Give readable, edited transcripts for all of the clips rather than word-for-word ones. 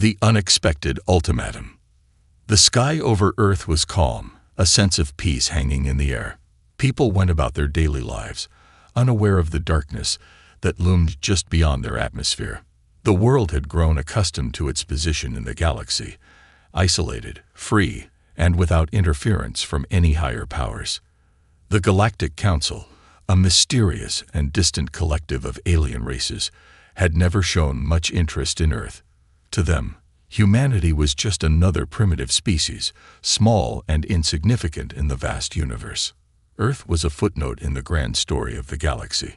The unexpected ultimatum. The sky over Earth was calm, a sense of peace hanging in the air. People went about their daily lives, unaware of the darkness that loomed just beyond their atmosphere. The world had grown accustomed to its position in the galaxy, isolated, free, and without interference from any higher powers. The Galactic Council, a mysterious and distant collective of alien races, had never shown much interest in Earth. To them, humanity was just another primitive species, small and insignificant in the vast universe. Earth was a footnote in the grand story of the galaxy.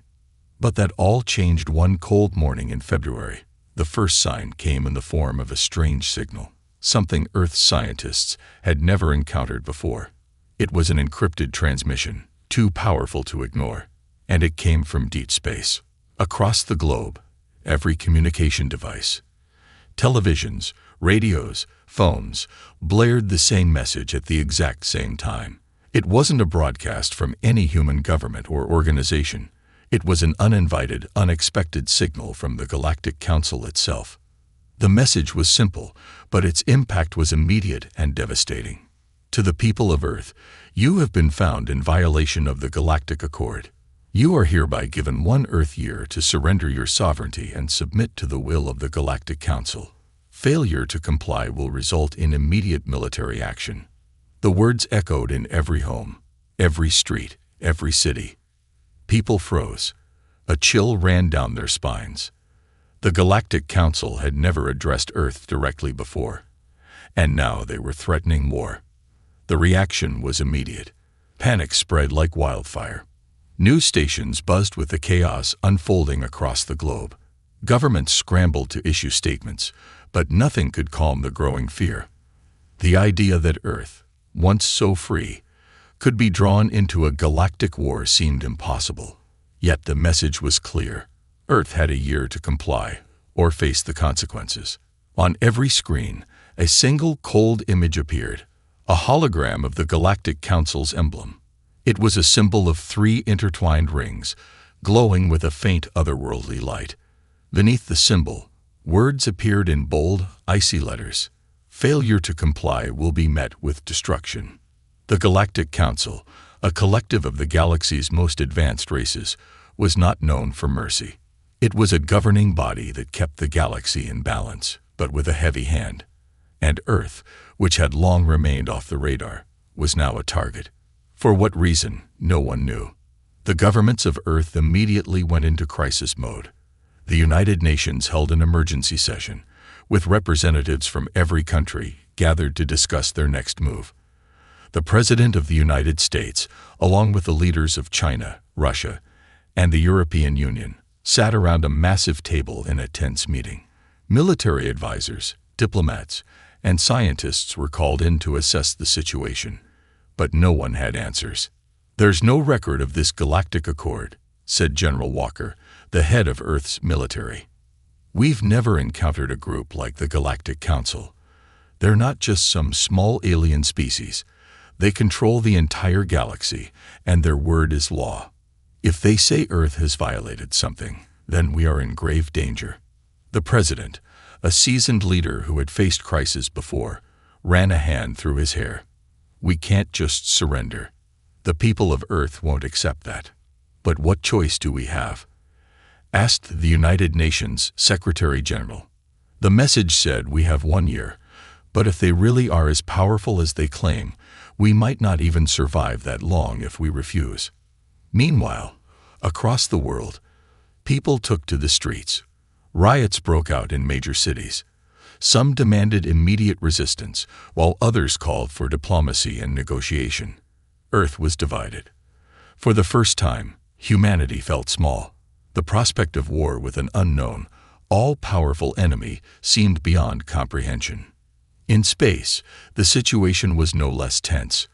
But that all changed one cold morning in February. The first sign came in the form of a strange signal, something Earth scientists had never encountered before. It was an encrypted transmission, too powerful to ignore, and it came from deep space. Across the globe, every communication device, televisions, radios, phones, blared the same message at the exact same time. It wasn't a broadcast from any human government or organization. It was an uninvited, unexpected signal from the Galactic Council itself. The message was simple, but its impact was immediate and devastating. To the people of Earth, you have been found in violation of the Galactic Accord. You are hereby given 1 Earth year to surrender your sovereignty and submit to the will of the Galactic Council. Failure to comply will result in immediate military action. The words echoed in every home, every street, every city. People froze. A chill ran down their spines. The Galactic Council had never addressed Earth directly before, and now they were threatening war. The reaction was immediate. Panic spread like wildfire. News stations buzzed with the chaos unfolding across the globe. Governments scrambled to issue statements, but nothing could calm the growing fear. The idea that Earth, once so free, could be drawn into a galactic war seemed impossible. Yet the message was clear. Earth had a year to comply, or face the consequences. On every screen, a single cold image appeared, a hologram of the Galactic Council's emblem. It was a symbol of 3 intertwined rings, glowing with a faint otherworldly light. Beneath the symbol, words appeared in bold, icy letters. Failure to comply will be met with destruction. The Galactic Council, a collective of the galaxy's most advanced races, was not known for mercy. It was a governing body that kept the galaxy in balance, but with a heavy hand. And Earth, which had long remained off the radar, was now a target. For what reason, no one knew. The governments of Earth immediately went into crisis mode. The United Nations held an emergency session, with representatives from every country gathered to discuss their next move. The President of the United States, along with the leaders of China, Russia, and the European Union, sat around a massive table in a tense meeting. Military advisors, diplomats, and scientists were called in to assess the situation, but no one had answers. "There's no record of this galactic accord," said General Walker, the head of Earth's military. "We've never encountered a group like the Galactic Council. They're not just some small alien species. They control the entire galaxy, and their word is law. If they say Earth has violated something, then we are in grave danger." The president, a seasoned leader who had faced crisis before, ran a hand through his hair. "We can't just surrender. The people of Earth won't accept that." "But what choice do we have?" asked the United Nations Secretary General. The message said we have 1 year, but if they really are as powerful as they claim, we might not even survive that long if we refuse. Meanwhile, across the world, people took to the streets. Riots broke out in major cities. Some demanded immediate resistance, while others called for diplomacy and negotiation. Earth was divided. For the first time, humanity felt small. The prospect of war with an unknown, all-powerful enemy seemed beyond comprehension. In space, the situation was no less tense.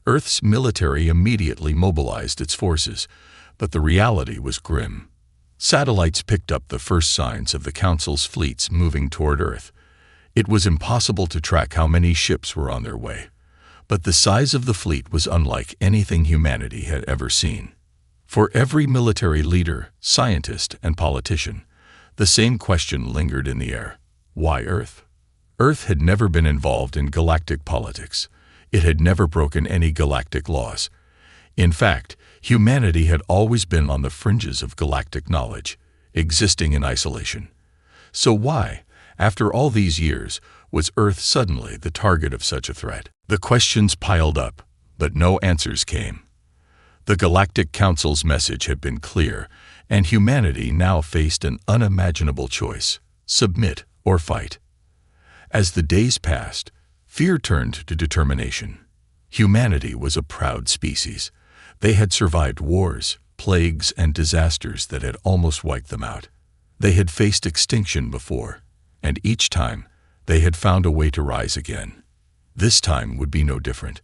Earth's military immediately mobilized its forces, but the reality was grim. Satellites picked up the first signs of the Council's fleets moving toward Earth. It was impossible to track how many ships were on their way, but the size of the fleet was unlike anything humanity had ever seen. For every military leader, scientist, and politician, the same question lingered in the air. Why Earth? Earth had never been involved in galactic politics. It had never broken any galactic laws. In fact, humanity had always been on the fringes of galactic knowledge, existing in isolation. So why, after all these years, was Earth suddenly the target of such a threat? The questions piled up, but no answers came. The Galactic Council's message had been clear, and humanity now faced an unimaginable choice: submit or fight. As the days passed, fear turned to determination. Humanity was a proud species. They had survived wars, plagues, and disasters that had almost wiped them out. They had faced extinction before, and each time, they had found a way to rise again. This time would be no different.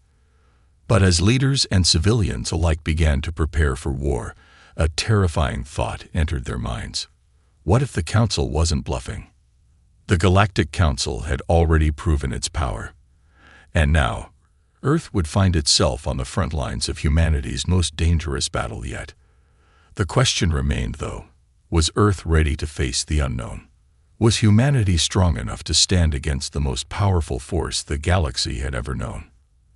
But as leaders and civilians alike began to prepare for war, a terrifying thought entered their minds. What if the Council wasn't bluffing? The Galactic Council had already proven its power. And now, Earth would find itself on the front lines of humanity's most dangerous battle yet. The question remained, though, was Earth ready to face the unknown? Was humanity strong enough to stand against the most powerful force the galaxy had ever known?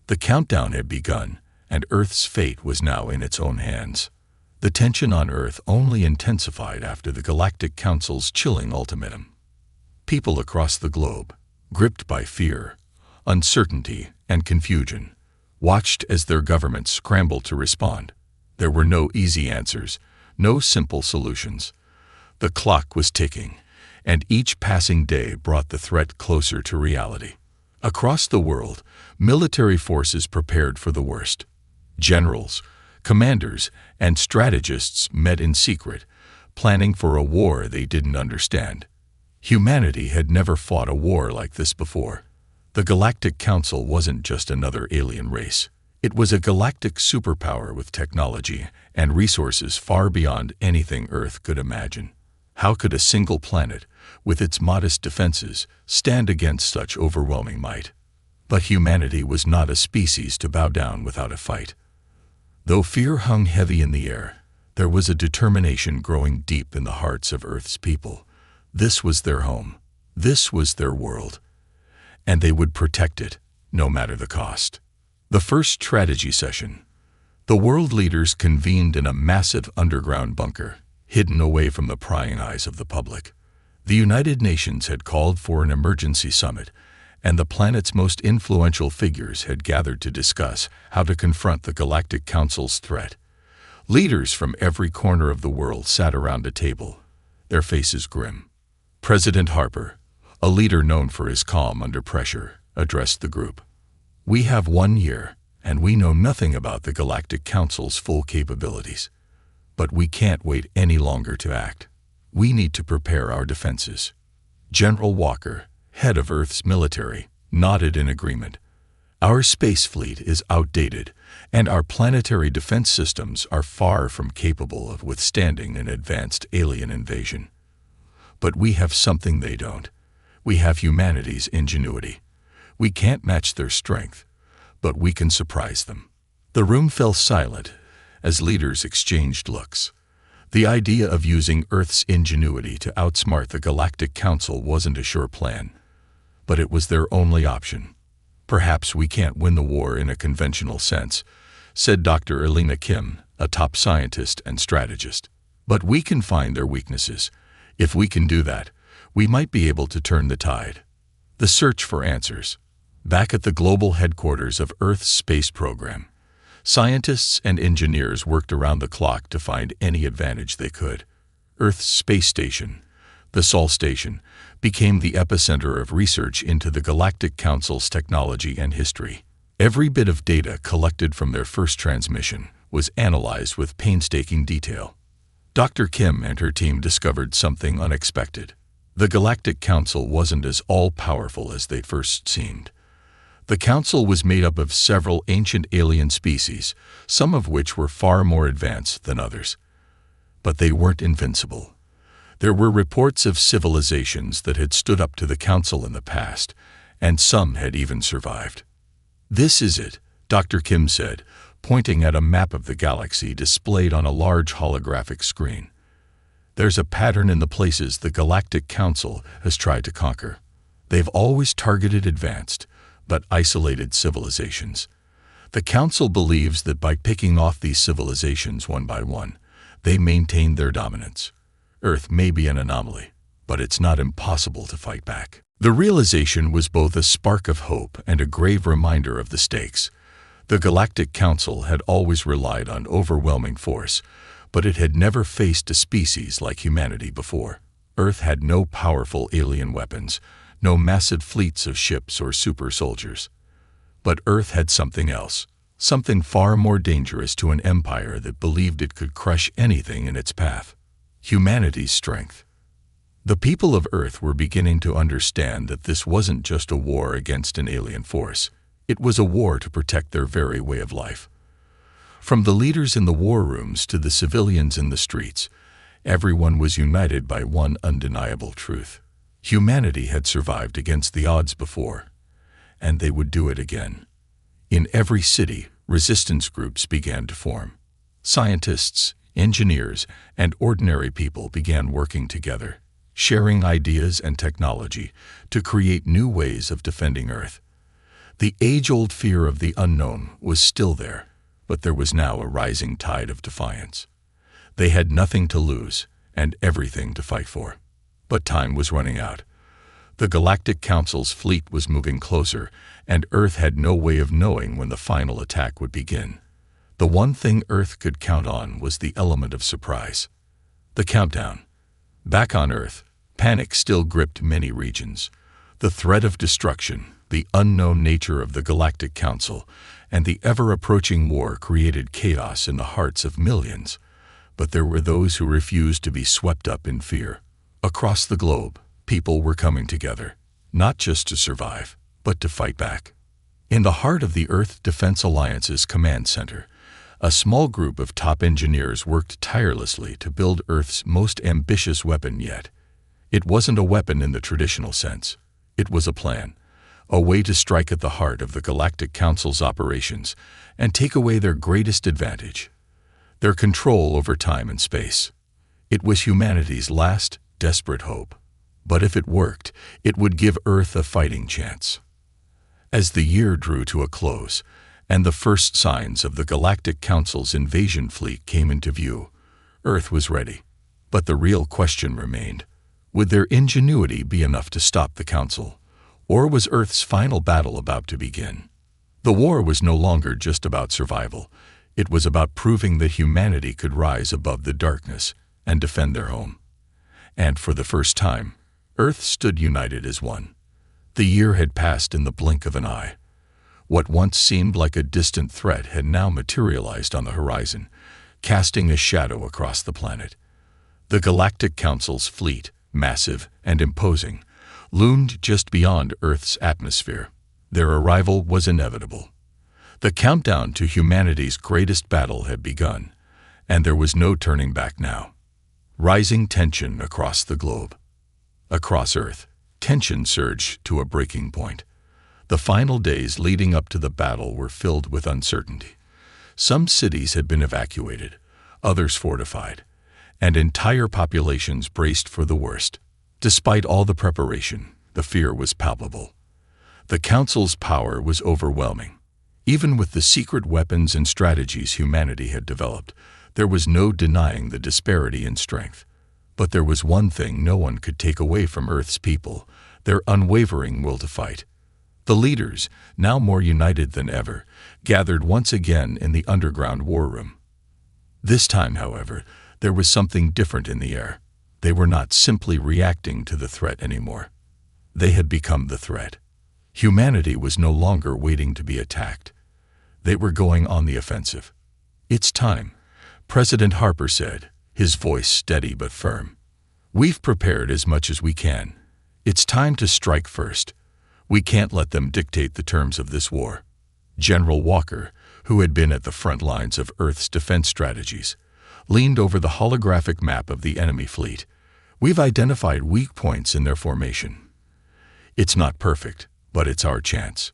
The countdown had begun, and Earth's fate was now in its own hands. The tension on Earth only intensified after the Galactic Council's chilling ultimatum. People across the globe, gripped by fear, uncertainty, and confusion, watched as their governments scrambled to respond. There were no easy answers, no simple solutions. The clock was ticking, and each passing day brought the threat closer to reality. Across the world, military forces prepared for the worst. Generals, commanders, and strategists met in secret, planning for a war they didn't understand. Humanity had never fought a war like this before. The Galactic Council wasn't just another alien race. It was a galactic superpower with technology and resources far beyond anything Earth could imagine. How could a single planet, with its modest defenses, stand against such overwhelming might? But humanity was not a species to bow down without a fight. Though fear hung heavy in the air, there was a determination growing deep in the hearts of Earth's people. This was their home. This was their world. And they would protect it, no matter the cost. The first strategy session. The world leaders convened in a massive underground bunker, hidden away from the prying eyes of the public. The United Nations had called for an emergency summit, and the planet's most influential figures had gathered to discuss how to confront the Galactic Council's threat. Leaders from every corner of the world sat around a table, their faces grim. President Harper, a leader known for his calm under pressure, addressed the group. "We have 1 year, and we know nothing about the Galactic Council's full capabilities. But we can't wait any longer to act. We need to prepare our defenses." General Walker, head of Earth's military, nodded in agreement. "Our space fleet is outdated, and our planetary defense systems are far from capable of withstanding an advanced alien invasion. But we have something they don't. We have humanity's ingenuity. We can't match their strength, but we can surprise them." The room fell silent as leaders exchanged looks. The idea of using Earth's ingenuity to outsmart the Galactic Council wasn't a sure plan, but it was their only option. "Perhaps we can't win the war in a conventional sense," said Dr. Elena Kim, a top scientist and strategist. "But we can find their weaknesses. If we can do that, we might be able to turn the tide." The search for answers. Back at the global headquarters of Earth's space program, scientists and engineers worked around the clock to find any advantage they could. Earth's space station, the Sol Station, became the epicenter of research into the Galactic Council's technology and history. Every bit of data collected from their first transmission was analyzed with painstaking detail. Dr. Kim and her team discovered something unexpected. The Galactic Council wasn't as all-powerful as they first seemed. The Council was made up of several ancient alien species, some of which were far more advanced than others. But they weren't invincible. There were reports of civilizations that had stood up to the Council in the past, and some had even survived. "This is it," Dr. Kim said, pointing at a map of the galaxy displayed on a large holographic screen. "There's a pattern in the places the Galactic Council has tried to conquer. They've always targeted advanced, but isolated civilizations. The Council believes that by picking off these civilizations one by one, they maintain their dominance. Earth may be an anomaly, but it's not impossible to fight back. The realization was both a spark of hope and a grave reminder of the stakes. The Galactic Council had always relied on overwhelming force, but it had never faced a species like humanity before. Earth had no powerful alien weapons, no massive fleets of ships or super soldiers. But Earth had something else, something far more dangerous to an empire that believed it could crush anything in its path: humanity's strength. The people of Earth were beginning to understand that this wasn't just a war against an alien force. It was a war to protect their very way of life. From the leaders in the war rooms to the civilians in the streets, everyone was united by one undeniable truth. Humanity had survived against the odds before, and they would do it again. In every city, resistance groups began to form. Scientists, engineers, and ordinary people began working together, sharing ideas and technology to create new ways of defending Earth. The age-old fear of the unknown was still there, but there was now a rising tide of defiance. They had nothing to lose and everything to fight for. But time was running out. The Galactic Council's fleet was moving closer, and Earth had no way of knowing when the final attack would begin. The one thing Earth could count on was the element of surprise. The countdown. Back on Earth, panic still gripped many regions. The threat of destruction, the unknown nature of the Galactic Council, and the ever-approaching war created chaos in the hearts of millions. But there were those who refused to be swept up in fear. Across the globe, people were coming together, not just to survive, but to fight back. In the heart of the Earth Defense Alliance's command center, a small group of top engineers worked tirelessly to build Earth's most ambitious weapon yet. It wasn't a weapon in the traditional sense. It was a plan, a way to strike at the heart of the Galactic Council's operations and take away their greatest advantage: their control over time and space. It was humanity's last, desperate hope. But if it worked, it would give Earth a fighting chance. As the year drew to a close, and the first signs of the Galactic Council's invasion fleet came into view, Earth was ready. But the real question remained: would their ingenuity be enough to stop the Council? Or was Earth's final battle about to begin? The war was no longer just about survival. It was about proving that humanity could rise above the darkness and defend their home. And for the first time, Earth stood united as one. The year had passed in the blink of an eye. What once seemed like a distant threat had now materialized on the horizon, casting a shadow across the planet. The Galactic Council's fleet, massive and imposing, loomed just beyond Earth's atmosphere. Their arrival was inevitable. The countdown to humanity's greatest battle had begun, and there was no turning back now. Rising tension across the globe. Across Earth, tension surged to a breaking point. The final days leading up to the battle were filled with uncertainty. Some cities had been evacuated, others fortified, and entire populations braced for the worst. Despite all the preparation, the fear was palpable. The Council's power was overwhelming. Even with the secret weapons and strategies humanity had developed, there was no denying the disparity in strength. But there was one thing no one could take away from Earth's people: their unwavering will to fight. The leaders, now more united than ever, gathered once again in the underground war room. This time, however, there was something different in the air. They were not simply reacting to the threat anymore. They had become the threat. Humanity was no longer waiting to be attacked. They were going on the offensive. "It's time," President Harper said, his voice steady but firm. "We've prepared as much as we can. It's time to strike first. We can't let them dictate the terms of this war." General Walker, who had been at the front lines of Earth's defense strategies, leaned over the holographic map of the enemy fleet. "We've identified weak points in their formation. It's not perfect, but it's our chance.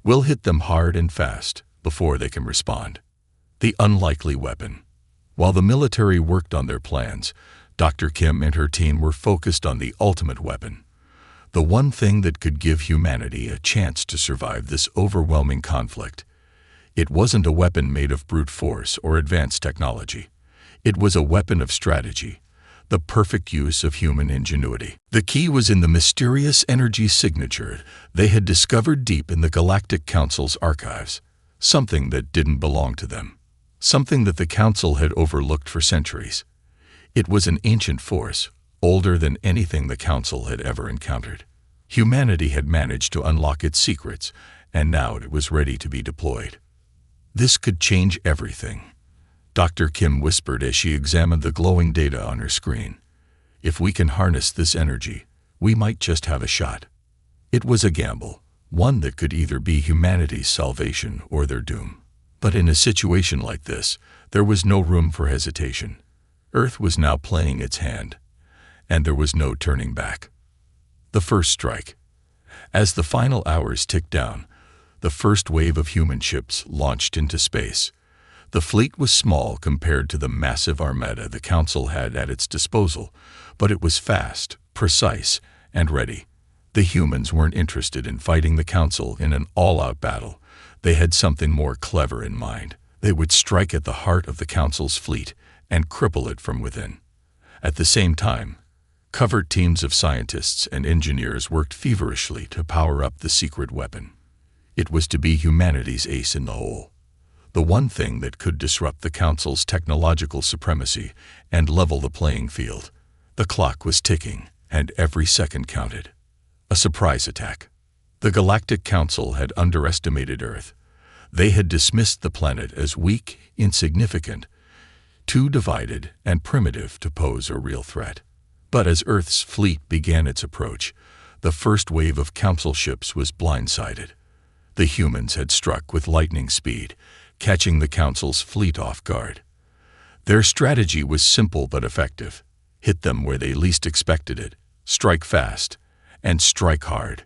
We'll hit them hard and fast before they can respond." The unlikely weapon. While the military worked on their plans, Dr. Kim and her team were focused on the ultimate weapon. the one thing that could give humanity a chance to survive this overwhelming conflict. It wasn't a weapon made of brute force or advanced technology. It was a weapon of strategy, the perfect use of human ingenuity. The key was in the mysterious energy signature they had discovered deep in the Galactic Council's archives, something that didn't belong to them, something that the Council had overlooked for centuries. It was an ancient force, older than anything the Council had ever encountered. Humanity had managed to unlock its secrets, and now it was ready to be deployed. This could change everything, Dr. Kim whispered as she examined the glowing data on her screen. If we can harness this energy, we might just have a shot. It was a gamble, one that could either be humanity's salvation or their doom. But in a situation like this, there was no room for hesitation. Earth was now playing its hand, and there was no turning back. The first strike. As the final hours ticked down, the first wave of human ships launched into space. The fleet was small compared to the massive armada the Council had at its disposal, but it was fast, precise, and ready. The humans weren't interested in fighting the Council in an all-out battle. They had something more clever in mind. They would strike at the heart of the Council's fleet and cripple it from within. At the same time, covert teams of scientists and engineers worked feverishly to power up the secret weapon. It was to be humanity's ace in the hole, the one thing that could disrupt the Council's technological supremacy and level the playing field. The clock was ticking, and every second counted. A surprise attack. The Galactic Council had underestimated Earth. They had dismissed the planet as weak, insignificant, too divided and primitive to pose a real threat. But as Earth's fleet began its approach, the first wave of Council ships was blindsided. The humans had struck with lightning speed, catching the Council's fleet off guard. Their strategy was simple but effective. Hit them where they least expected it, strike fast, and strike hard.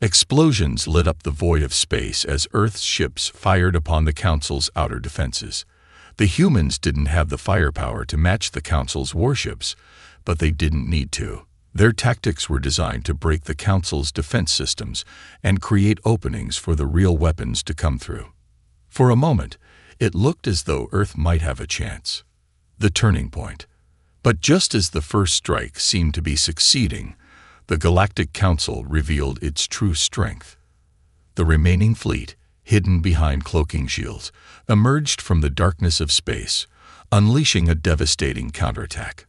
Explosions lit up the void of space as Earth's ships fired upon the Council's outer defenses. The humans didn't have the firepower to match the Council's warships, but they didn't need to. Their tactics were designed to break the Council's defense systems and create openings for the real weapons to come through. For a moment, it looked as though Earth might have a chance. The turning point. But just as the first strike seemed to be succeeding, the Galactic Council revealed its true strength. The remaining fleet, hidden behind cloaking shields, emerged from the darkness of space, unleashing a devastating counterattack.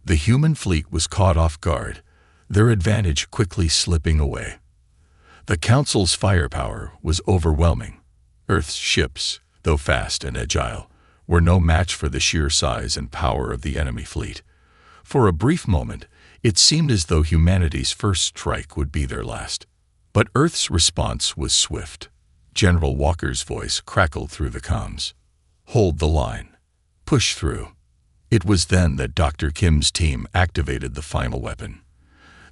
The human fleet was caught off guard, their advantage quickly slipping away. The Council's firepower was overwhelming. Earth's ships, though fast and agile, were no match for the sheer size and power of the enemy fleet. For a brief moment, it seemed as though humanity's first strike would be their last. But Earth's response was swift. General Walker's voice crackled through the comms. "Hold the line. Push through." It was then that Dr. Kim's team activated the final weapon.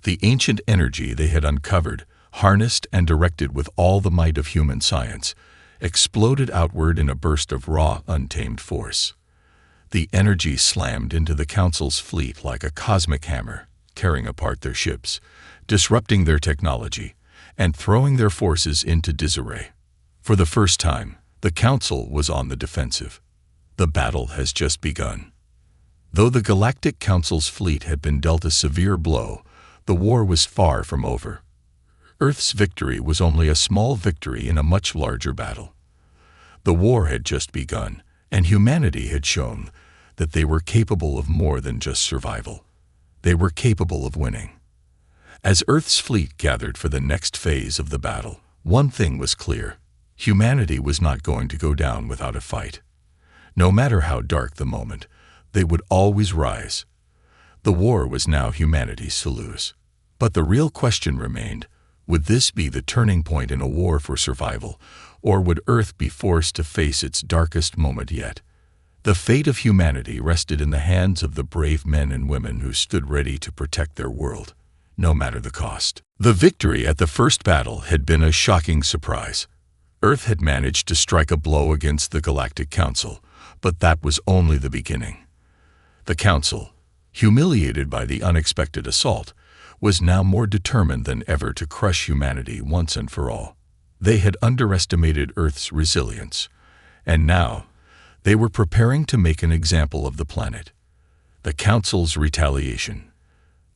The ancient energy they had uncovered, harnessed and directed with all the might of human science, exploded outward in a burst of raw, untamed force. The energy slammed into the Council's fleet like a cosmic hammer, tearing apart their ships, disrupting their technology, and throwing their forces into disarray. For the first time, the Council was on the defensive. The battle has just begun. Though the Galactic Council's fleet had been dealt a severe blow, the war was far from over. Earth's victory was only a small victory in a much larger battle. The war had just begun, and humanity had shown that they were capable of more than just survival. They were capable of winning. As Earth's fleet gathered for the next phase of the battle, one thing was clear: humanity was not going to go down without a fight. No matter how dark the moment, they would always rise. The war was now humanity's to lose. But the real question remained: would this be the turning point in a war for survival, or would Earth be forced to face its darkest moment yet? The fate of humanity rested in the hands of the brave men and women who stood ready to protect their world, no matter the cost. The victory at the first battle had been a shocking surprise. Earth had managed to strike a blow against the Galactic Council, but that was only the beginning. The Council, humiliated by the unexpected assault, was now more determined than ever to crush humanity once and for all. They had underestimated Earth's resilience, and now they were preparing to make an example of the planet. The Council's retaliation.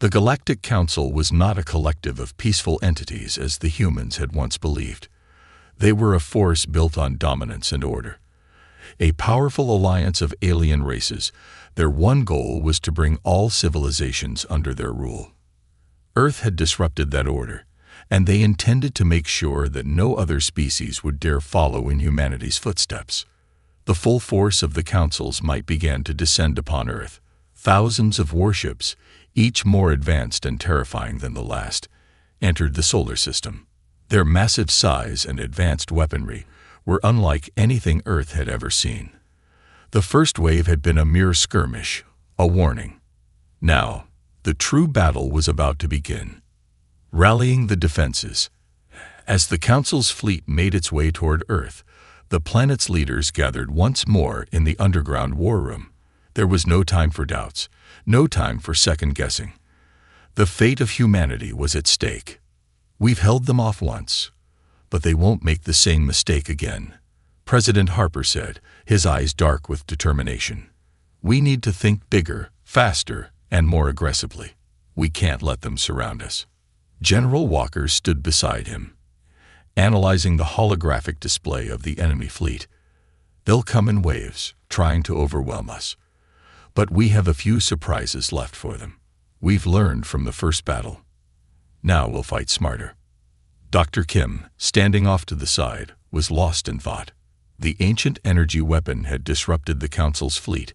The Galactic Council was not a collective of peaceful entities as the humans had once believed. They were a force built on dominance and order. A powerful alliance of alien races, their one goal was to bring all civilizations under their rule. Earth had disrupted that order, and they intended to make sure that no other species would dare follow in humanity's footsteps. The full force of the council's might began to descend upon Earth. Thousands of warships, each more advanced and terrifying than the last, entered the solar system. Their massive size and advanced weaponry were unlike anything Earth had ever seen. The first wave had been a mere skirmish, a warning. Now, the true battle was about to begin. Rallying the defenses. As the Council's fleet made its way toward Earth, the planet's leaders gathered once more in the underground war room. There was no time for doubts, no time for second-guessing. The fate of humanity was at stake. We've held them off once, but they won't make the same mistake again, President Harper said, his eyes dark with determination. We need to think bigger, faster, and more aggressively. We can't let them surround us. General Walker stood beside him, analyzing the holographic display of the enemy fleet. They'll come in waves, trying to overwhelm us. But we have a few surprises left for them. We've learned from the first battle. Now we'll fight smarter. Dr. Kim, standing off to the side, was lost in thought. The ancient energy weapon had disrupted the Council's fleet,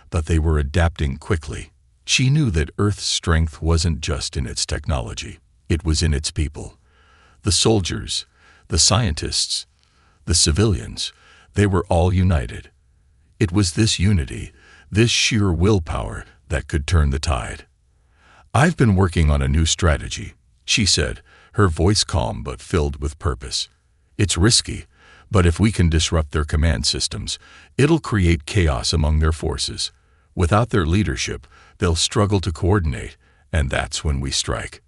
but they were adapting quickly. She knew that Earth's strength wasn't just in its technology, it was in its people. The soldiers, the scientists, the civilians, they were all united. It was this unity, this sheer willpower, that could turn the tide. I've been working on a new strategy, she said, her voice calm but filled with purpose. It's risky, but if we can disrupt their command systems, it'll create chaos among their forces. Without their leadership, they'll struggle to coordinate, and that's when we strike.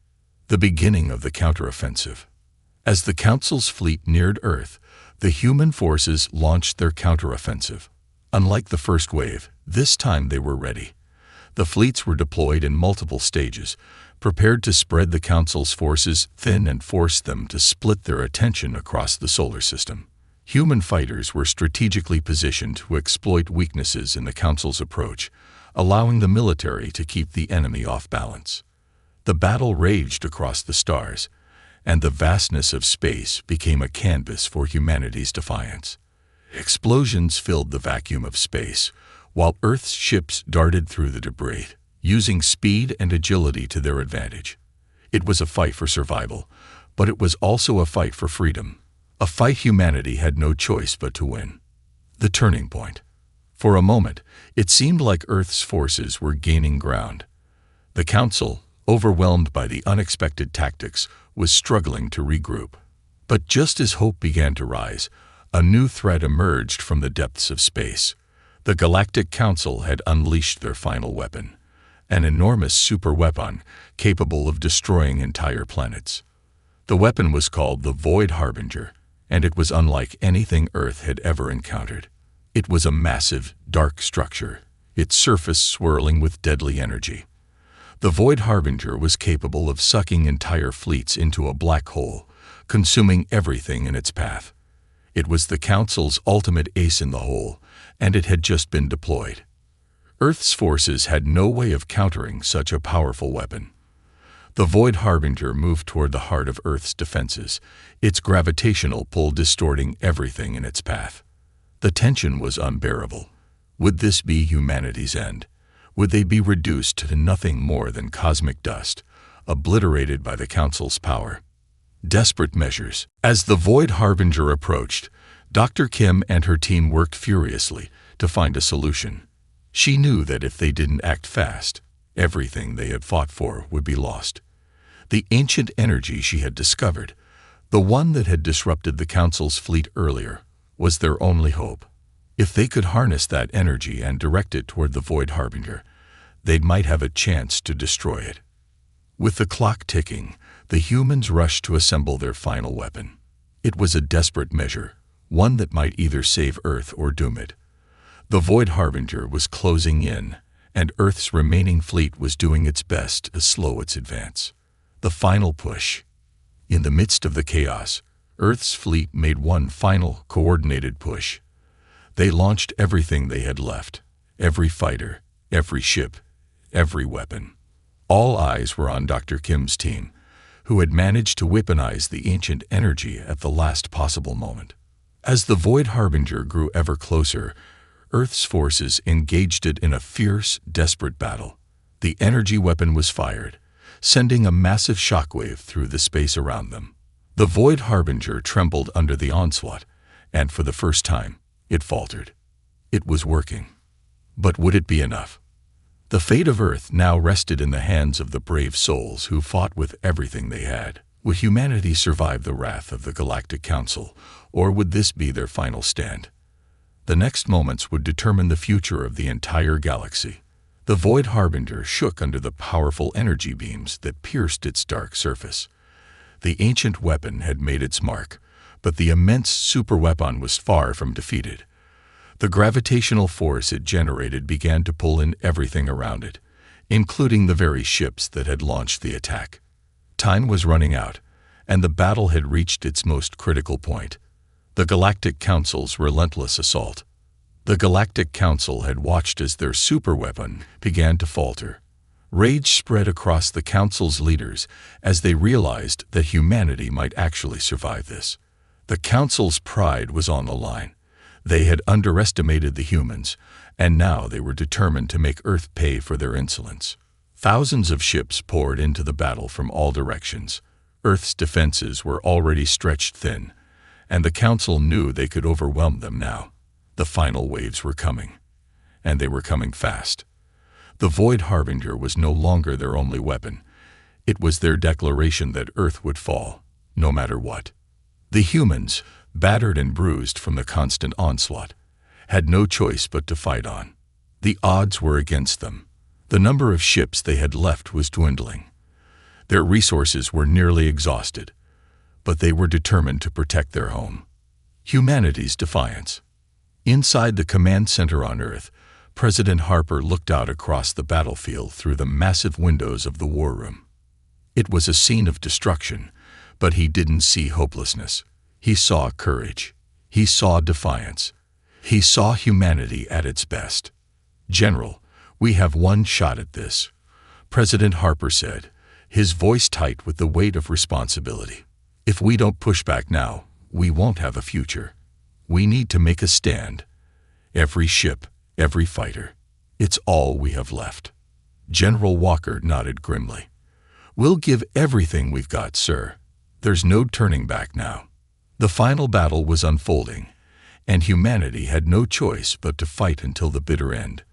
The beginning of the counteroffensive. As the Council's fleet neared Earth, the human forces launched their counteroffensive. Unlike the first wave, this time they were ready. The fleets were deployed in multiple stages, prepared to spread the Council's forces thin and force them to split their attention across the solar system. Human fighters were strategically positioned to exploit weaknesses in the Council's approach, allowing the military to keep the enemy off balance. The battle raged across the stars, and the vastness of space became a canvas for humanity's defiance. Explosions filled the vacuum of space, while Earth's ships darted through the debris, using speed and agility to their advantage. It was a fight for survival, but it was also a fight for freedom, a fight humanity had no choice but to win. The turning point. For a moment, it seemed like Earth's forces were gaining ground. The Council, overwhelmed by the unexpected tactics, was struggling to regroup. But just as hope began to rise, a new threat emerged from the depths of space. The Galactic Council had unleashed their final weapon, an enormous superweapon capable of destroying entire planets. The weapon was called the Void Harbinger, and it was unlike anything Earth had ever encountered. It was a massive, dark structure, its surface swirling with deadly energy. The Void Harbinger was capable of sucking entire fleets into a black hole, consuming everything in its path. It was the Council's ultimate ace in the hole, and it had just been deployed. Earth's forces had no way of countering such a powerful weapon. The Void Harbinger moved toward the heart of Earth's defenses, its gravitational pull distorting everything in its path. The tension was unbearable. Would this be humanity's end? Would they be reduced to nothing more than cosmic dust, obliterated by the Council's power? Desperate measures. As the Void Harbinger approached, Dr. Kim and her team worked furiously to find a solution. She knew that if they didn't act fast, everything they had fought for would be lost. The ancient energy she had discovered, the one that had disrupted the Council's fleet earlier, was their only hope. If they could harness that energy and direct it toward the Void Harbinger, they might have a chance to destroy it. With the clock ticking, the humans rushed to assemble their final weapon. It was a desperate measure, one that might either save Earth or doom it. The Void Harbinger was closing in, and Earth's remaining fleet was doing its best to slow its advance. The final push. In the midst of the chaos, Earth's fleet made one final, coordinated push. They launched everything they had left, every fighter, every ship, every weapon. All eyes were on Dr. Kim's team, who had managed to weaponize the ancient energy at the last possible moment. As the Void Harbinger grew ever closer, Earth's forces engaged it in a fierce, desperate battle. The energy weapon was fired, sending a massive shockwave through the space around them. The Void Harbinger trembled under the onslaught, and for the first time, it faltered. It was working. But would it be enough? The fate of Earth now rested in the hands of the brave souls who fought with everything they had. Would humanity survive the wrath of the Galactic Council, or would this be their final stand? The next moments would determine the future of the entire galaxy. The Void Harbinger shook under the powerful energy beams that pierced its dark surface. The ancient weapon had made its mark, but the immense superweapon was far from defeated. The gravitational force it generated began to pull in everything around it, including the very ships that had launched the attack. Time was running out, and the battle had reached its most critical point. The Galactic Council's relentless assault. The Galactic Council had watched as their superweapon began to falter. Rage spread across the Council's leaders as they realized that humanity might actually survive this. The Council's pride was on the line. They had underestimated the humans, and now they were determined to make Earth pay for their insolence. Thousands of ships poured into the battle from all directions. Earth's defenses were already stretched thin, and the Council knew they could overwhelm them now. The final waves were coming, and they were coming fast. The Void Harbinger was no longer their only weapon. It was their declaration that Earth would fall, no matter what. The humans, battered and bruised from the constant onslaught, had no choice but to fight on. The odds were against them. The number of ships they had left was dwindling. Their resources were nearly exhausted, but they were determined to protect their home. Humanity's defiance. Inside the command center on Earth, President Harper looked out across the battlefield through the massive windows of the war room. It was a scene of destruction, but he didn't see hopelessness. He saw courage. He saw defiance. He saw humanity at its best. "General, we have one shot at this," President Harper said, his voice tight with the weight of responsibility. "If we don't push back now, we won't have a future. We need to make a stand. Every ship, every fighter. It's all we have left." General Walker nodded grimly. "We'll give everything we've got, sir. There's no turning back now." The final battle was unfolding, and humanity had no choice but to fight until the bitter end.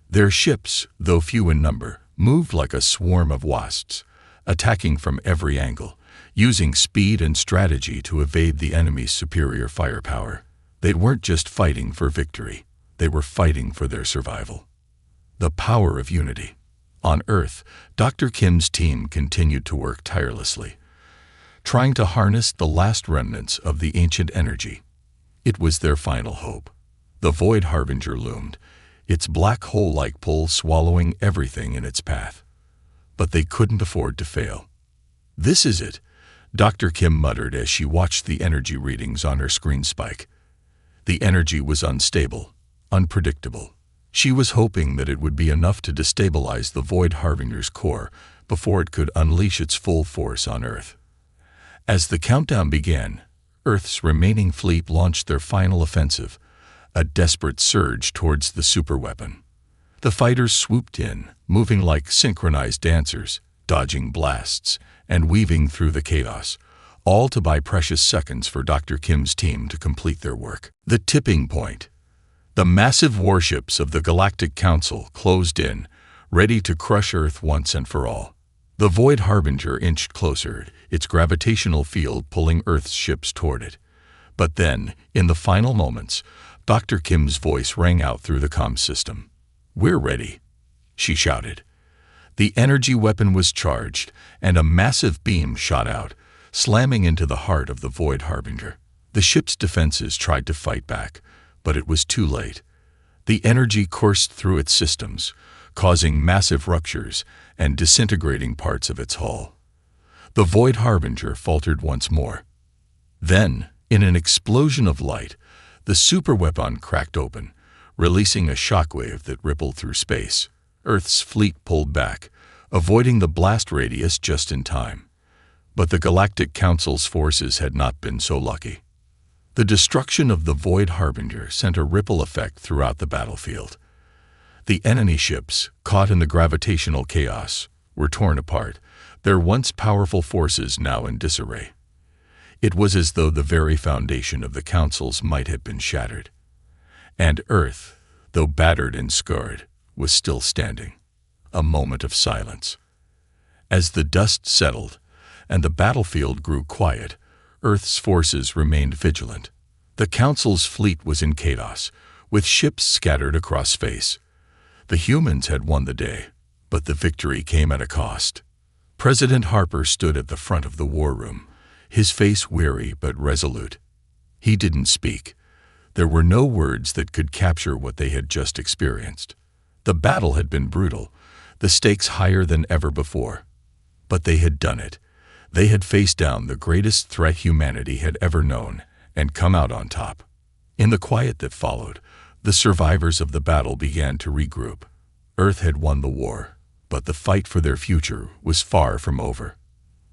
Their ships, though few in number, moved like a swarm of wasps, attacking from every angle, using speed and strategy to evade the enemy's superior firepower. They weren't just fighting for victory. They were fighting for their survival. The power of unity. On Earth, Dr. Kim's team continued to work tirelessly, trying to harness the last remnants of the ancient energy. It was their final hope. The Void Harbinger loomed, its black hole-like pull swallowing everything in its path. But they couldn't afford to fail. "This is it," Dr. Kim muttered as she watched the energy readings on her screen spike. The energy was unstable, unpredictable. She was hoping that it would be enough to destabilize the Void Harbinger's core before it could unleash its full force on Earth. As the countdown began, Earth's remaining fleet launched their final offensive, a desperate surge towards the superweapon. The fighters swooped in, moving like synchronized dancers, dodging blasts and weaving through the chaos, all to buy precious seconds for Dr. Kim's team to complete their work. The tipping point. The massive warships of the Galactic Council closed in, ready to crush Earth once and for all. The Void Harbinger inched closer, its gravitational field pulling Earth's ships toward it. But then, in the final moments, Dr. Kim's voice rang out through the comm system. "We're ready," she shouted. The energy weapon was charged, and a massive beam shot out, slamming into the heart of the Void Harbinger. The ship's defenses tried to fight back, but it was too late. The energy coursed through its systems, causing massive ruptures and disintegrating parts of its hull. The Void Harbinger faltered once more. Then, in an explosion of light, the superweapon cracked open, releasing a shockwave that rippled through space. Earth's fleet pulled back, avoiding the blast radius just in time. But the Galactic Council's forces had not been so lucky. The destruction of the Void Harbinger sent a ripple effect throughout the battlefield. The enemy ships, caught in the gravitational chaos, were torn apart, their once powerful forces now in disarray. It was as though the very foundation of the Council's might had been shattered. And Earth, though battered and scarred, was still standing. A moment of silence. As the dust settled and the battlefield grew quiet, Earth's forces remained vigilant. The Council's fleet was in chaos, with ships scattered across space. The humans had won the day, but the victory came at a cost. President Harper stood at the front of the war room, his face weary but resolute. He didn't speak. There were no words that could capture what they had just experienced. The battle had been brutal, the stakes higher than ever before. But they had done it. They had faced down the greatest threat humanity had ever known and come out on top. In the quiet that followed, the survivors of the battle began to regroup. Earth had won the war, but the fight for their future was far from over.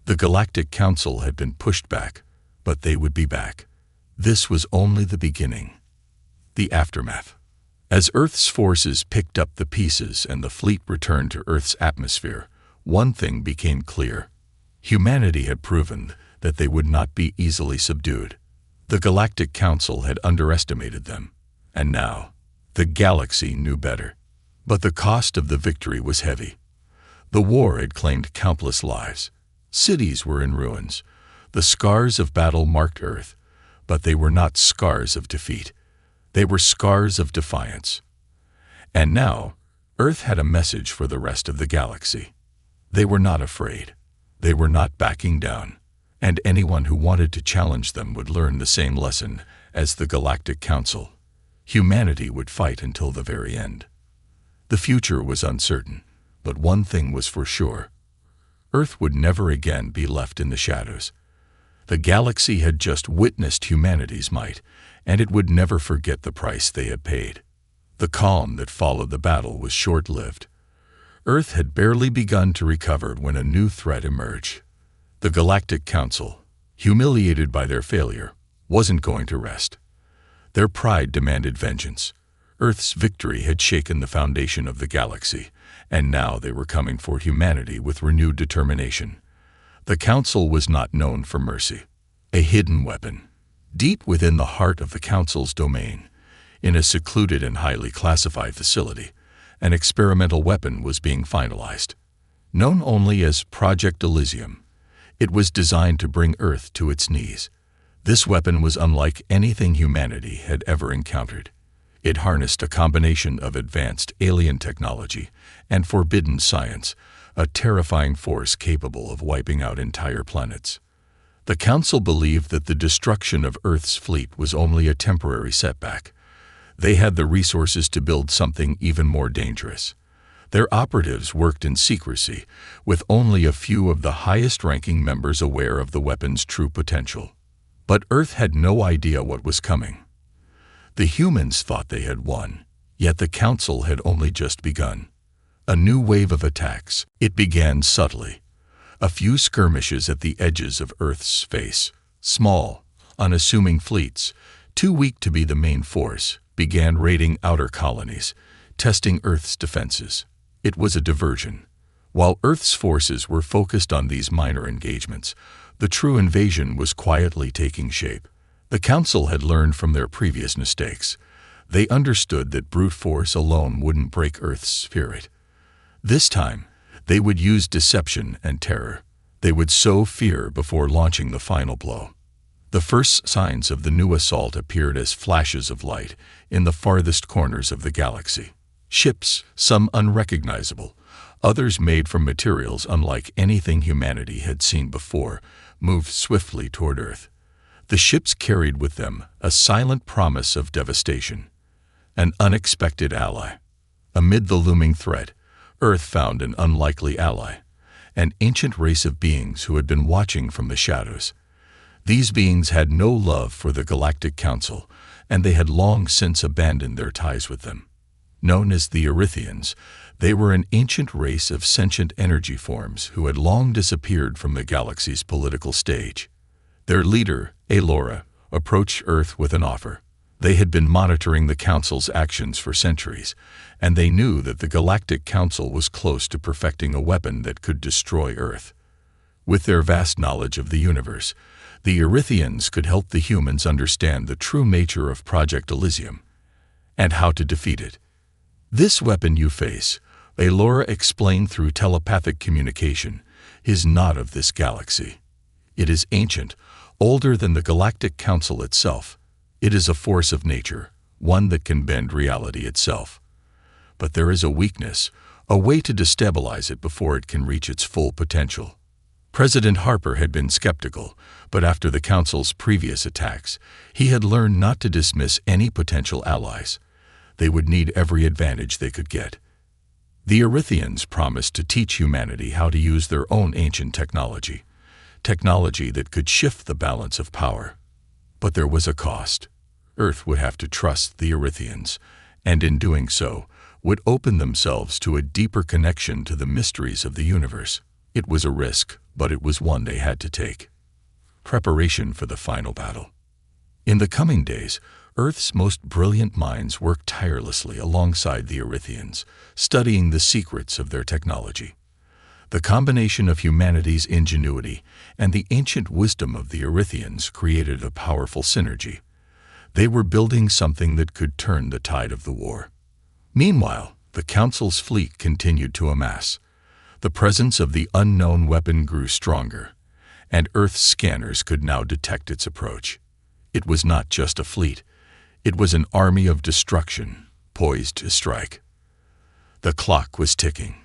The Galactic Council had been pushed back, but they would be back. This was only the beginning. The aftermath. As Earth's forces picked up the pieces and the fleet returned to Earth's atmosphere, one thing became clear. Humanity had proven that they would not be easily subdued. The Galactic Council had underestimated them, and now the galaxy knew better. But the cost of the victory was heavy. The war had claimed countless lives. Cities were in ruins. The scars of battle marked Earth, but they were not scars of defeat. They were scars of defiance. And now, Earth had a message for the rest of the galaxy. They were not afraid. They were not backing down. And anyone who wanted to challenge them would learn the same lesson as the Galactic Council. Humanity would fight until the very end. The future was uncertain, but one thing was for sure. Earth would never again be left in the shadows. The galaxy had just witnessed humanity's might, and it would never forget the price they had paid. The calm that followed the battle was short-lived. Earth had barely begun to recover when a new threat emerged. The Galactic Council, humiliated by their failure, wasn't going to rest. Their pride demanded vengeance. Earth's victory had shaken the foundation of the galaxy, and now they were coming for humanity with renewed determination. The Council was not known for mercy. A hidden weapon. Deep within the heart of the Council's domain, in a secluded and highly classified facility, an experimental weapon was being finalized. Known only as Project Elysium, it was designed to bring Earth to its knees. This weapon was unlike anything humanity had ever encountered. It harnessed a combination of advanced alien technology and forbidden science, a terrifying force capable of wiping out entire planets. The Council believed that the destruction of Earth's fleet was only a temporary setback. They had the resources to build something even more dangerous. Their operatives worked in secrecy, with only a few of the highest-ranking members aware of the weapon's true potential. But Earth had no idea what was coming. The humans thought they had won, yet the Council had only just begun. A new wave of attacks. It began subtly. A few skirmishes at the edges of Earth's face. Small, unassuming fleets, too weak to be the main force, began raiding outer colonies, testing Earth's defenses. It was a diversion. While Earth's forces were focused on these minor engagements, the true invasion was quietly taking shape. The Council had learned from their previous mistakes. They understood that brute force alone wouldn't break Earth's spirit. This time, they would use deception and terror. They would sow fear before launching the final blow. The first signs of the new assault appeared as flashes of light in the farthest corners of the galaxy. Ships, some unrecognizable, Others, made from materials unlike anything humanity had seen before, moved swiftly toward Earth. The ships carried with them a silent promise of devastation, an unexpected ally. Amid the looming threat, Earth found an unlikely ally, an ancient race of beings who had been watching from the shadows. These beings had no love for the Galactic Council, and they had long since abandoned their ties with them. Known as the Erythians, they were an ancient race of sentient energy forms who had long disappeared from the galaxy's political stage. Their leader, Alora, approached Earth with an offer. They had been monitoring the Council's actions for centuries, and they knew that the Galactic Council was close to perfecting a weapon that could destroy Earth. With their vast knowledge of the universe, the Erythians could help the humans understand the true nature of Project Elysium and how to defeat it. "This weapon you face," Alora explained through telepathic communication, "is not of this galaxy. It is ancient, older than the Galactic Council itself. It is a force of nature, one that can bend reality itself. But there is a weakness, a way to destabilize it before it can reach its full potential." President Harper had been skeptical, but after the Council's previous attacks, he had learned not to dismiss any potential allies. They would need every advantage they could get. The Erythians promised to teach humanity how to use their own ancient technology that could shift the balance of power. But there was a cost. Earth would have to trust the Erythians, and in doing so, would open themselves to a deeper connection to the mysteries of the universe. It was a risk, but it was one they had to take. Preparation for the final battle. In the coming days, Earth's most brilliant minds worked tirelessly alongside the Erythians, studying the secrets of their technology. The combination of humanity's ingenuity and the ancient wisdom of the Erythians created a powerful synergy. They were building something that could turn the tide of the war. Meanwhile, the Council's fleet continued to amass. The presence of the unknown weapon grew stronger, and Earth's scanners could now detect its approach. It was not just a fleet. It was an army of destruction, poised to strike. The clock was ticking.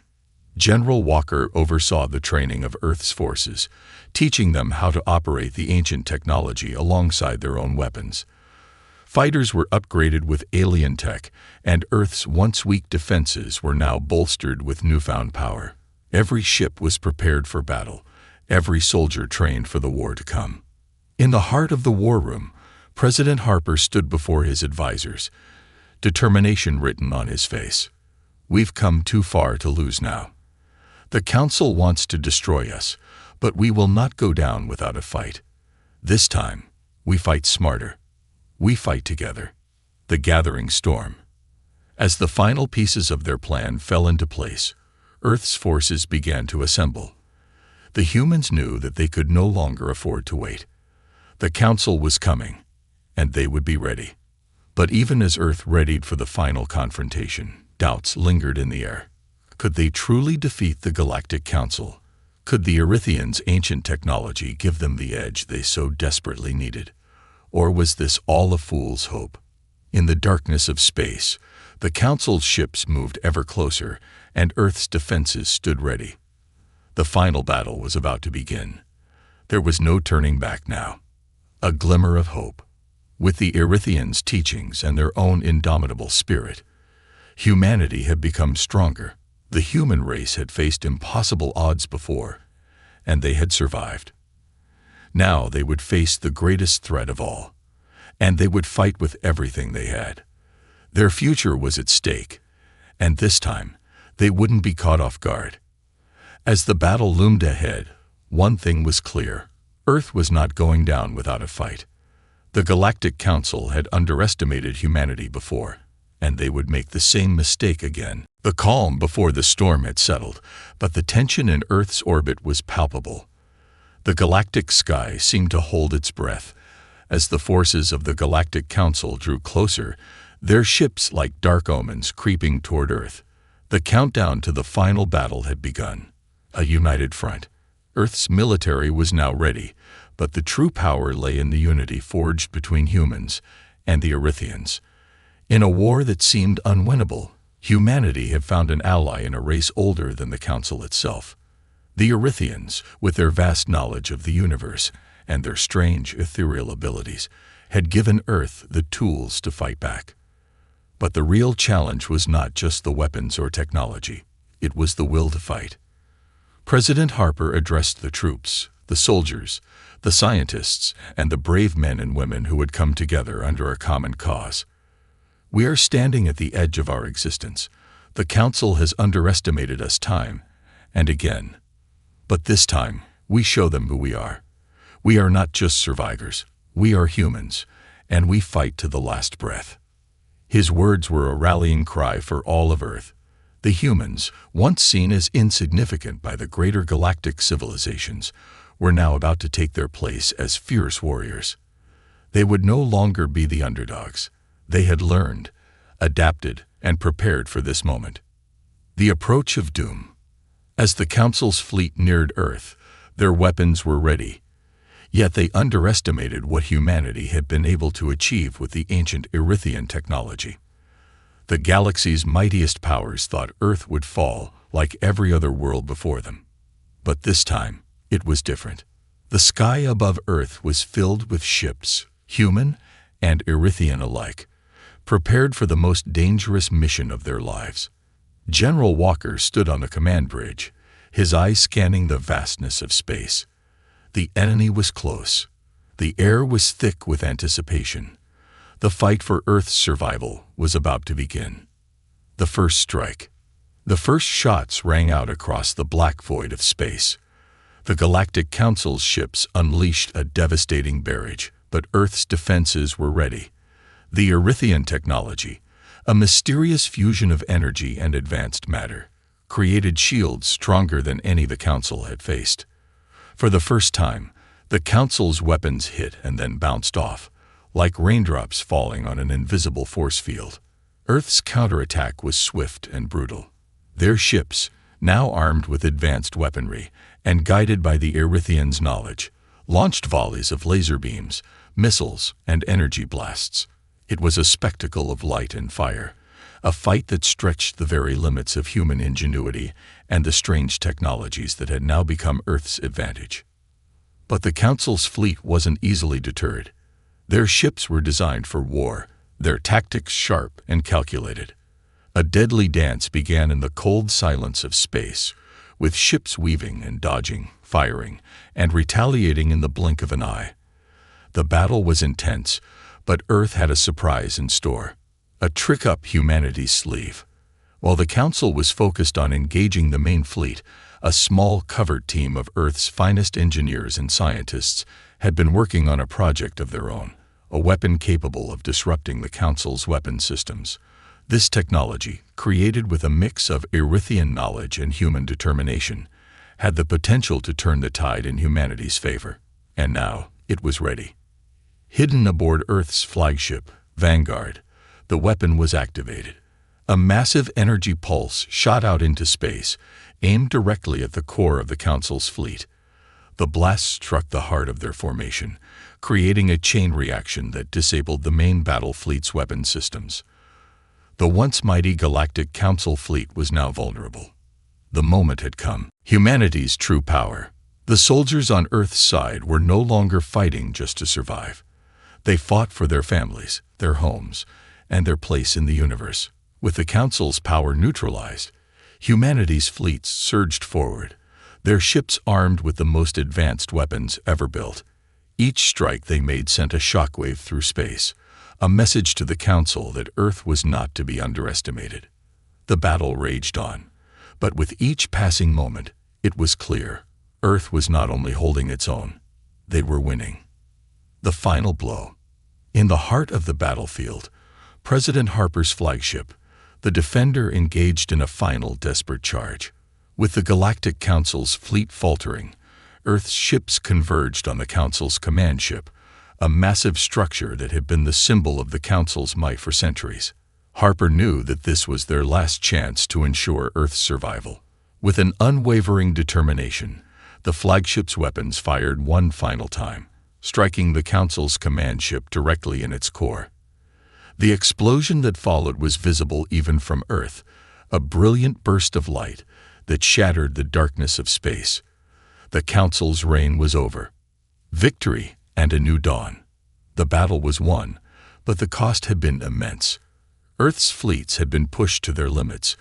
General Walker oversaw the training of Earth's forces, teaching them how to operate the ancient technology alongside their own weapons. Fighters were upgraded with alien tech, and Earth's once weak defenses were now bolstered with newfound power. Every ship was prepared for battle, every soldier trained for the war to come. In the heart of the war room, President Harper stood before his advisors, determination written on his face. "We've come too far to lose now. The Council wants to destroy us, but we will not go down without a fight. This time, we fight smarter. We fight together." The gathering storm. As the final pieces of their plan fell into place, Earth's forces began to assemble. The humans knew that they could no longer afford to wait. The Council was coming, and they would be ready. But even as Earth readied for the final confrontation, doubts lingered in the air. Could they truly defeat the Galactic Council? Could the Erythians' ancient technology give them the edge they so desperately needed? Or was this all a fool's hope? In the darkness of space, the Council's ships moved ever closer, and Earth's defenses stood ready. The final battle was about to begin. There was no turning back now. A glimmer of hope. With the Erythians' teachings and their own indomitable spirit, humanity had become stronger. The human race had faced impossible odds before, and they had survived. Now they would face the greatest threat of all, and they would fight with everything they had. Their future was at stake, and this time, they wouldn't be caught off guard. As the battle loomed ahead, one thing was clear: Earth was not going down without a fight. The Galactic Council had underestimated humanity before, and they would make the same mistake again. The calm before the storm had settled, but the tension in Earth's orbit was palpable. The galactic sky seemed to hold its breath. As the forces of the Galactic Council drew closer, their ships like dark omens creeping toward Earth. The countdown to the final battle had begun. A united front. Earth's military was now ready, but the true power lay in the unity forged between humans and the Erythians. In a war that seemed unwinnable, Humanity had found an ally in a race older than the Council itself. The Erythians, with their vast knowledge of the universe and their strange ethereal abilities, had given Earth the tools to fight back. But the real challenge was not just the weapons or technology. It was the will to fight. President Harper addressed the troops, the soldiers, the scientists, and the brave men and women who had come together under a common cause. We are standing at the edge of our existence. The Council has underestimated us time and again. But this time, we show them who we are. We are not just survivors. We are humans, and we fight to the last breath. His words were a rallying cry for all of Earth. The humans, once seen as insignificant by the greater galactic civilizations, were now about to take their place as fierce warriors. They would no longer be the underdogs. They had learned, adapted, and prepared for this moment. The approach of doom. As the Council's fleet neared Earth, their weapons were ready. Yet they underestimated what humanity had been able to achieve with the ancient Erythian technology. The galaxy's mightiest powers thought Earth would fall like every other world before them. But this time, it was different. The sky above Earth was filled with ships, human and Erythian alike, prepared for the most dangerous mission of their lives. General Walker stood on the command bridge, his eyes scanning the vastness of space. The enemy was close. The air was thick with anticipation. The fight for Earth's survival was about to begin. The first strike. The first shots rang out across the black void of space. The Galactic Council's ships unleashed a devastating barrage, but Earth's defenses were ready. The Erythian technology, a mysterious fusion of energy and advanced matter, created shields stronger than any the Council had faced. For the first time, the Council's weapons hit and then bounced off, like raindrops falling on an invisible force field. Earth's counterattack was swift and brutal. Their ships, now armed with advanced weaponry and guided by the Erythians' knowledge, launched volleys of laser beams, missiles, and energy blasts. It was a spectacle of light and fire, a fight that stretched the very limits of human ingenuity and the strange technologies that had now become Earth's advantage. But the Council's fleet wasn't easily deterred. Their ships were designed for war, their tactics sharp and calculated. A deadly dance began in the cold silence of space, with ships weaving and dodging, firing, and retaliating in the blink of an eye. The battle was intense, but Earth had a surprise in store, a trick up humanity's sleeve. While the Council was focused on engaging the main fleet, a small covert team of Earth's finest engineers and scientists had been working on a project of their own, a weapon capable of disrupting the Council's weapon systems. This technology, created with a mix of Erythian knowledge and human determination, had the potential to turn the tide in humanity's favor. And now, it was ready. Hidden aboard Earth's flagship, Vanguard, the weapon was activated. A massive energy pulse shot out into space, aimed directly at the core of the Council's fleet. The blast struck the heart of their formation, creating a chain reaction that disabled the main battle fleet's weapon systems. The once mighty Galactic Council fleet was now vulnerable. The moment had come. Humanity's true power. The soldiers on Earth's side were no longer fighting just to survive. They fought for their families, their homes, and their place in the universe. With the Council's power neutralized, humanity's fleets surged forward, their ships armed with the most advanced weapons ever built. Each strike they made sent a shockwave through space, a message to the Council that Earth was not to be underestimated. The battle raged on, but with each passing moment, it was clear Earth was not only holding its own, they were winning. The final blow. In the heart of the battlefield, President Harper's flagship, the Defender, engaged in a final desperate charge. With the Galactic Council's fleet faltering, Earth's ships converged on the Council's command ship, a massive structure that had been the symbol of the Council's might for centuries. Harper knew that this was their last chance to ensure Earth's survival. With an unwavering determination, the flagship's weapons fired one final time, striking the Council's command ship directly in its core. The explosion that followed was visible even from Earth, a brilliant burst of light that shattered the darkness of space. The Council's reign was over. Victory and a new dawn. The battle was won, but the cost had been immense. Earth's fleets had been pushed to their limits,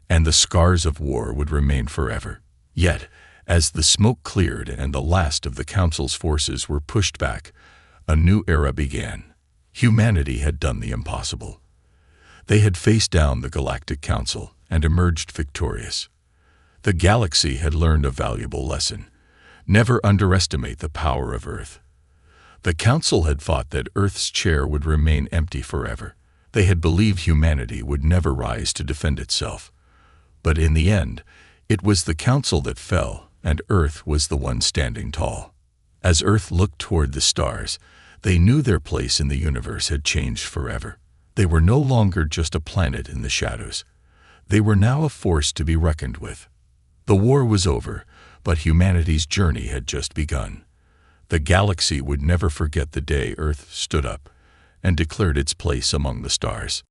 and the scars of war would remain forever. Yet, as the smoke cleared and the last of the Council's forces were pushed back, a new era began. Humanity had done the impossible. They had faced down the Galactic Council and emerged victorious. The galaxy had learned a valuable lesson. Never underestimate the power of Earth. The Council had fought that Earth's chair would remain empty forever. They had believed humanity would never rise to defend itself. But in the end, it was the Council that fell, and Earth was the one standing tall. As Earth looked toward the stars, they knew their place in the universe had changed forever. They were no longer just a planet in the shadows. They were now a force to be reckoned with. The war was over, but humanity's journey had just begun. The galaxy would never forget the day Earth stood up and declared its place among the stars.